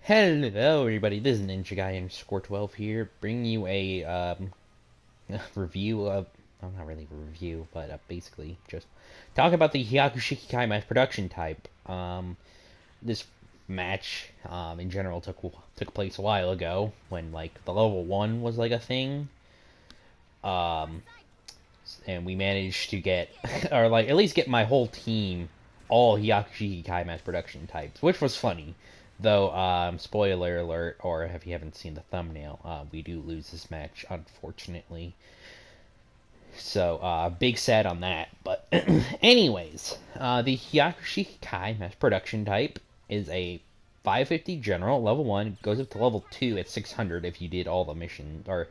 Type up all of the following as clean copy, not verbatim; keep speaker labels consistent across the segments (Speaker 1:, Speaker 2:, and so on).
Speaker 1: Hello everybody, this is Ninja Guy underscore 12 here, bringing you a review of, well, not really a review, but basically just talk about the Hyaku Shiki match production type. This match, in general took place a while ago, when, like, the level 1 was, like, a thing. And we managed to get, or, like, at least get my whole team all Hyaku Shiki match production types, which was funny. Though, spoiler alert, or if you haven't seen the thumbnail, we do lose this match, unfortunately. So, big sad on that. But, anyways, the Hyaku Shiki match production type is a 550 general, level 1, goes up to level 2 at 600 if you did all the missions, or,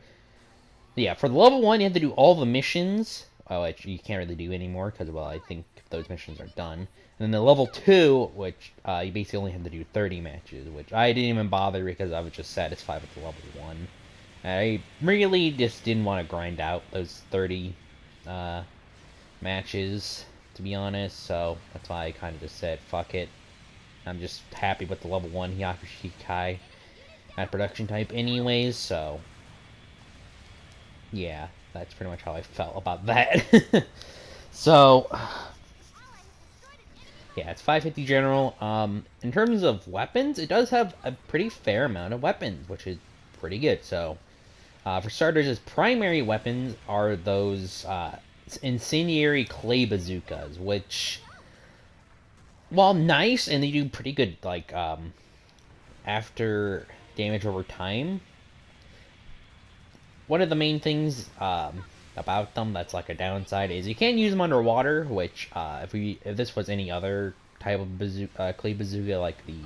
Speaker 1: yeah, for the level 1, you have to do all the missions, which you can't really do anymore, because, well, I think those missions are done. And then the level 2, which you basically only have to do 30 matches, which I didn't even bother because I was just satisfied with the level 1. I really just didn't want to grind out those 30 matches, to be honest, so that's why I kind of just said, fuck it. I'm just happy with the level 1 Hyaku Shiki at production type anyways, so yeah, that's pretty much how I felt about that. So, yeah, it's 550 general. In terms of weapons, it does have a pretty fair amount of weapons, which is pretty good. So, for starters, its primary weapons are those incendiary clay bazookas, which, while nice and they do pretty good, like, after damage over time, one of the main things about them that's like a downside is you can't use them underwater, which if this was any other type of clay bazooka, like the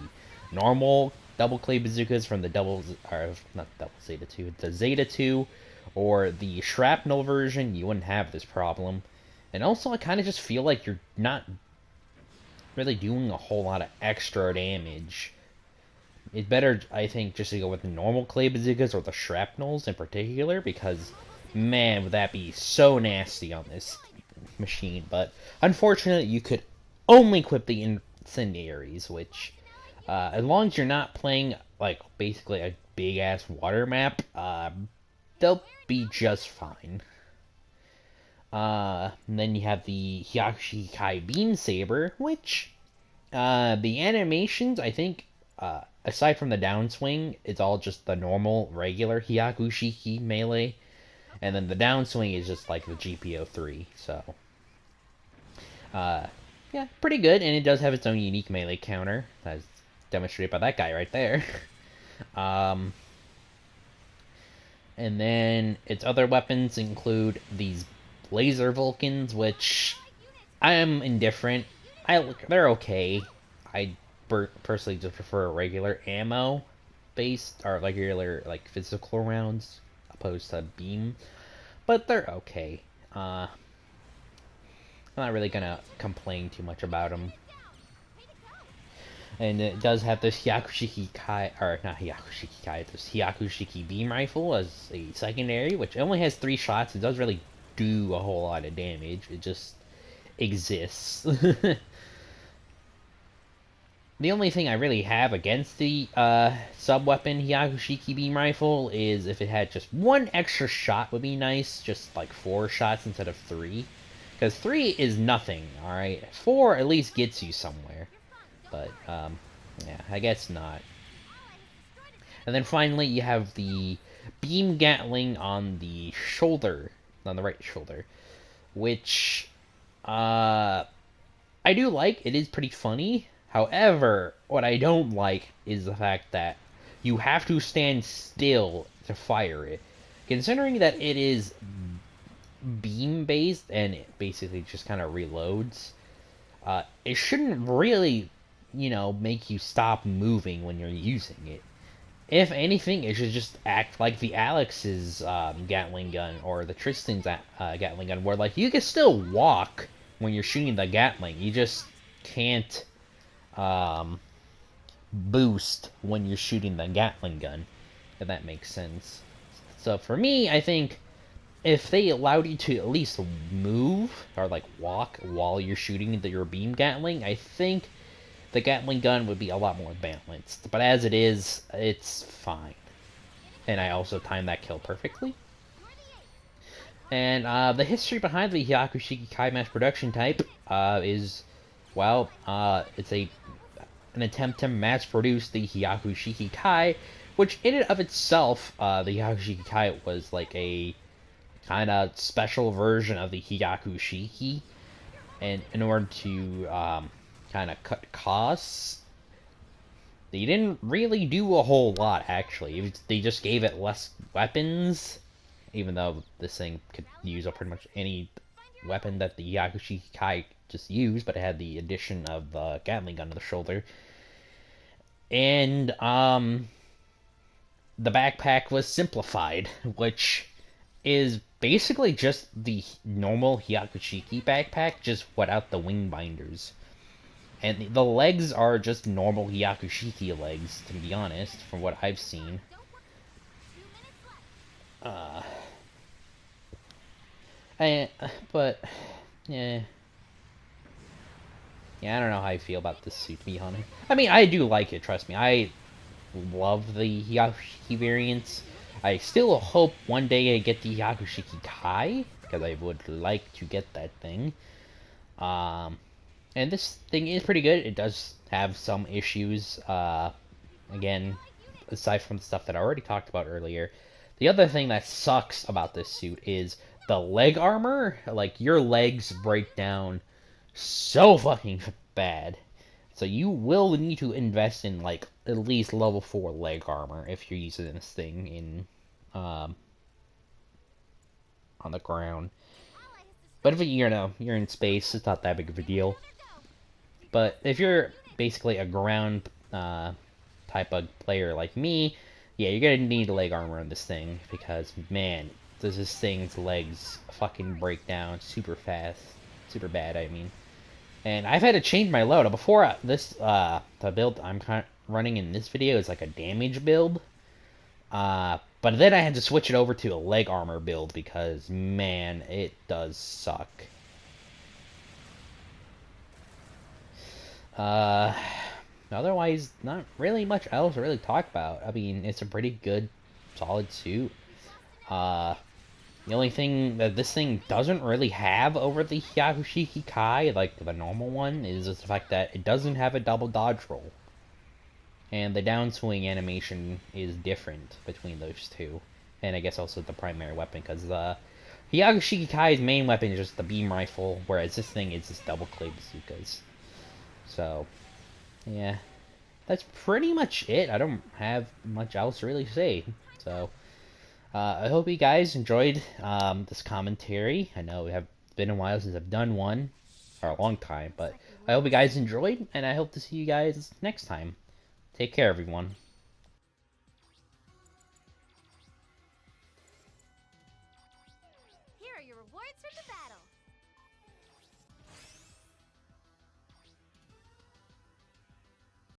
Speaker 1: normal double clay bazookas from the not double Zeta 2, the Zeta 2, or the shrapnel version, you wouldn't have this problem. And also, I kind of just feel like you're not really doing a whole lot of extra damage. It's better, I think, just to go with the normal clay bazookas or the shrapnels in particular, because, man, would that be so nasty on this machine. But, unfortunately, you could only equip the incendiaries, which, as long as you're not playing, like, basically a big-ass water map, they'll be just fine. And then you have the Hyaku Shiki Beam Saber, which, the animations, I think, aside from the downswing, it's all just the normal, regular Hyaku Shiki melee. And then the downswing is just like the GB03, so... yeah, pretty good, and it does have its own unique melee counter, as demonstrated by that guy right there. And then its other weapons include these laser Vulcans, which I am indifferent. They're okay. I personally just prefer regular ammo based, or regular, like, physical rounds opposed to beam, but they're okay. I'm not really gonna complain too much about them. And it does have this Hyaku Shiki or not Hyaku Shiki this Hyaku Shiki beam rifle as a secondary, which only has 3 shots. It doesn't really do a whole lot of damage. It just exists. The only thing I really have against the sub-weapon Hyaku Shiki beam rifle is if it had just 1 extra shot would be nice, just like 4 shots instead of 3. Because 3 is nothing, alright? 4 at least gets you somewhere. But, yeah, I guess not. And then finally you have the beam Gatling on the shoulder, on the right shoulder, which, I do like. It is pretty funny. However, what I don't like is the fact that you have to stand still to fire it. Considering that it is beam-based and it basically just kind of reloads, it shouldn't really, make you stop moving when you're using it. If anything, it should just act like the Alex's Gatling gun or the Tristan's Gatling gun, where, like, you can still walk when you're shooting the Gatling. You just can't boost when you're shooting the Gatling gun, if that makes sense. So for me, I think if they allowed you to at least move or, like, walk while you're shooting your beam Gatling, I think the Gatling gun would be a lot more balanced. But as it is, it's fine. And I also timed that kill perfectly. And the history behind the Hyaku Shiki Kai mass production type is, well, it's an attempt to mass produce the Hyaku Shiki Kai, which in and of itself, the Hyaku Shiki Kai was like a kind of special version of the Hyaku Shiki, and in order to kind of cut costs, they didn't really do a whole lot, actually. They just gave it less weapons, even though this thing could use pretty much any weapon that the Hyaku Shiki Kai just used, but it had the addition of the Gatling gun to the shoulder. And, the backpack was simplified, which is basically just the normal Hyaku Shiki backpack, just without the wing binders. And the legs are just normal Hyaku Shiki legs, to be honest, from what I've seen. But, yeah. Yeah, I don't know how I feel about this suit, to be honest. I mean, I do like it, trust me. I love the Hyaku Shiki variants. I still hope one day I get the Hyaku Shiki Kai, because I would like to get that thing. And this thing is pretty good. It does have some issues, again, aside from the stuff that I already talked about earlier. The other thing that sucks about this suit is the leg armor. Like, your legs break down so fucking bad. So you will need to invest in, like, at least level 4 leg armor if you're using this thing in, on the ground. But if you're in space, it's not that big of a deal. But if you're basically a ground type of player like me, yeah, you're gonna need leg armor on this thing, because, man, does this thing's legs fucking break down super fast. Super bad, I mean. And I've had to change my loadout. Before the build I'm running in this video is like a damage build. But then I had to switch it over to a leg armor build because, man, it does suck. Otherwise, not really much else to really talk about. I mean, it's a pretty good, solid suit. The only thing that this thing doesn't really have over the Hyaku Shiki Kai, like the normal one, is the fact that it doesn't have a double dodge roll. And the downswing animation is different between those two. And I guess also the primary weapon, because the Hyaku Shiki Kai's main weapon is just the beam rifle, whereas this thing is just double clay bazookas. So, yeah. That's pretty much it. I don't have much else to really say. So, I hope you guys enjoyed this commentary. I know it's been a while since I've done one, or a long time, but I hope you guys enjoyed, and I hope to see you guys next time. Take care, everyone.
Speaker 2: Here are your rewards from the battle.